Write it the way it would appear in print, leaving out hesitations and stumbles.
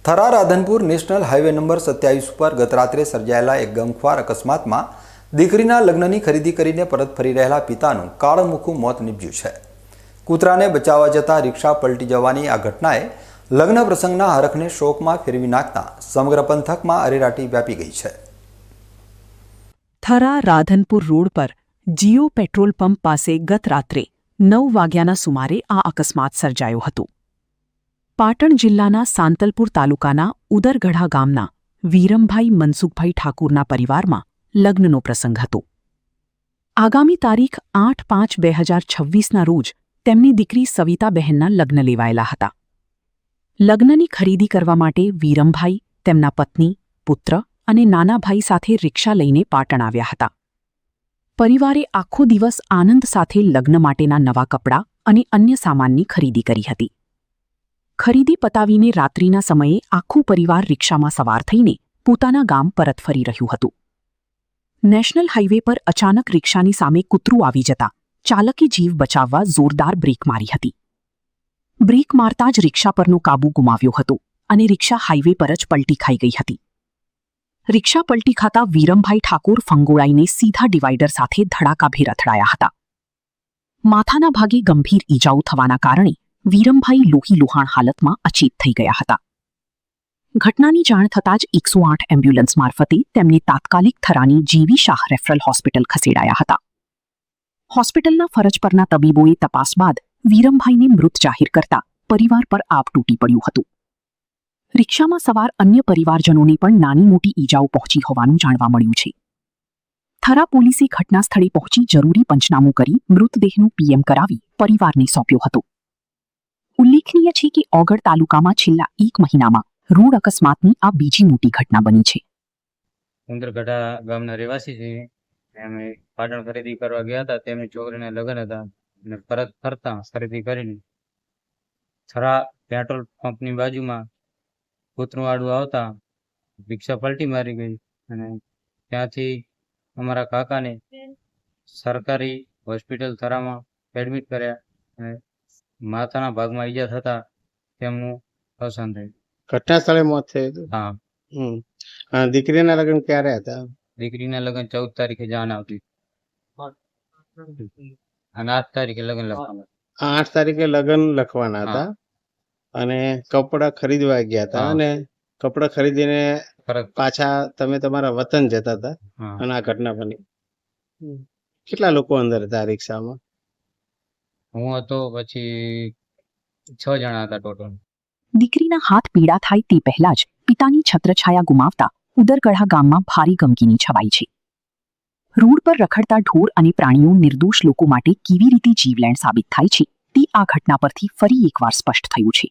Thara Radhanpur national highway number 27 પર ગત રાત્રે સર્જાયેલા એક ગમખ્વાર અકસ્માતમાં દીકરીના લગ્નની ખરીદી કરીને પરત ફરી રહેલા પિતાનું કાળમુખું મોત નીપજ્યું છે। કૂતરાને બચાવવા જતા રિક્ષા પલટી જવાની આ ઘટનાએ લગ્ન પ્રસંગના હરખને શોકમાં ફેરવી નાખતા સમગ્ર પંથકમાં અરેરાટી વ્યાપી ગઈ છે। થરા રાધનપુર રોડ પર જીઓ પેટ્રોલ પંપ પાસે ગત રાત્રે 9 વાગ્યાના સુમારે આ અકસ્માત સર્જાયો હતો। પાટણ જિલ્લાના સાંતલપુર તાલુકાના ઉદરગઢા ગામના વીરમભાઈ મનસુખભાઈ ઠાકુરના પરિવારમાં લગ્નનો પ્રસંગ હતો। આગામી તારીખ 8/5/2026ના રોજ તેમની દીકરી સવિતાબહેનના લગ્ન લેવાયેલા હતા। લગ્નની ખરીદી કરવા માટે વીરમભાઈ તેમના પત્ની, પુત્ર અને નાના ભાઈ સાથે રિક્ષા લઈને પાટણ આવ્યા હતા। પરિવારે આખો દિવસ આનંદ સાથે લગ્ન માટેના નવા કપડાં અને અન્ય સામાનની ખરીદી કરી હતી। ખરીદી પતાવીને રાત્રિના સમયે આખું પરિવાર રિક્ષામાં સવાર થઈને પોતાના ગામ પરત ફરી રહ્યું હતું। નેશનલ હાઈવે પર અચાનક રિક્ષાની સામે કૂતરું આવી જતા ચાલકે જીવ બચાવવા જોરદાર બ્રેક મારી હતી। બ્રેક મારતા જ રિક્ષા પરનો કાબુ ગુમાવ્યો હતો અને રિક્ષા હાઈવે પર જ પલટી ખાઈ ગઈ હતી। રિક્ષા પલટી ખાતા વીરમભાઈ ઠાકુર ફંગોળાઈને સીધા ડિવાઈડર સાથે ધડાકાભેર અથડાયા હતા। માથાના ભાગે ગંભીર ઈજાઓ થવાના કારણે વીરમભાઈ લોહીલુહાણ હાલતમાં અચેત થઈ ગયા હતા। ઘટનાની જાણ થતાં જ 108 એમ્બ્યુલન્સ મારફતે તેમને તાત્કાલિક થરાની જીવી શાહ રેફરલ હોસ્પિટલ ખસેડાયા હતા। હોસ્પિટલના ફરજ પરના તબીબોએ તપાસ બાદ વીરમભાઈને મૃત જાહેર કરતા પરિવાર પર આપ તૂટી પડ્યું હતું। રિક્ષામાં સવાર અન્ય પરિવારજનોને પણ નાની મોટી ઈજાઓ પહોંચી હોવાનું જાણવા મળ્યું છે। થરા પોલીસે ઘટના સ્થળે પહોંચી જરૂરી પંચનામું કરી મૃતદેહનું પીએમ કરાવી પરિવારને સોંપ્યો હતો। ઉલ્લેખનીય છે કે ઓગળ તાલુકામાં છેલ્લા 1 મહિનામાં રોડ અકસ્માતની આ બીજી મોટી ઘટના બની છે। ઉંદરગઢા ગામના રહેવાસી છે। અમે પાટણ ખરીદી કરવા ગયા હતા। તેમની છોકરીના લગ્ન હતા અને પરત ફરતા ખરીદી કરીને થરા પેટ્રોલ પંપની બાજુમાં કૂતરું આડું આવતા રિક્ષા પલટી મારી ગઈ અને ત્યાંથી અમારા કાકાને સરકારી હોસ્પિટલ થરામાં એડમિટ કર્યા અને માથાના ભાગમાં ઈજા થતા તેમનું અવસાન થયું। ઘટના સ્થળે મોત થયું હતું। હા, દીકરીના લગ્ન ક્યારે હતા? દીકરીના લગ્ન 14 તારીખે જાન આવતી અને 8 તારીખે લગ્ન લખવાના। 8 તારીખે લગ્ન લખવાના હતા અને કપડા ખરીદવા ગયા હતા અને કપડા ખરીદીને પાછા તમે તમારા વતન જતા હતા અને આ ઘટના બની। કેટલા લોકો અંદર હતા રિક્ષામાં? હું હતો, પછી 6 જણા હતા ટોટલ। દીકરીના હાથ પીડા થાય તે પહેલા જ પિતાની છત્રછાયા ગુમાવતા ઉદરગઢા ગામમાં ભારે ગમગીની છવાઈ છે। રોડ પર રખડતા ઢોર અને પ્રાણીઓ નિર્દોષ લોકો માટે કેવી રીતે જીવલેણ સાબિત થાય છે તે આ ઘટના પરથી ફરી એકવાર સ્પષ્ટ થયું છે।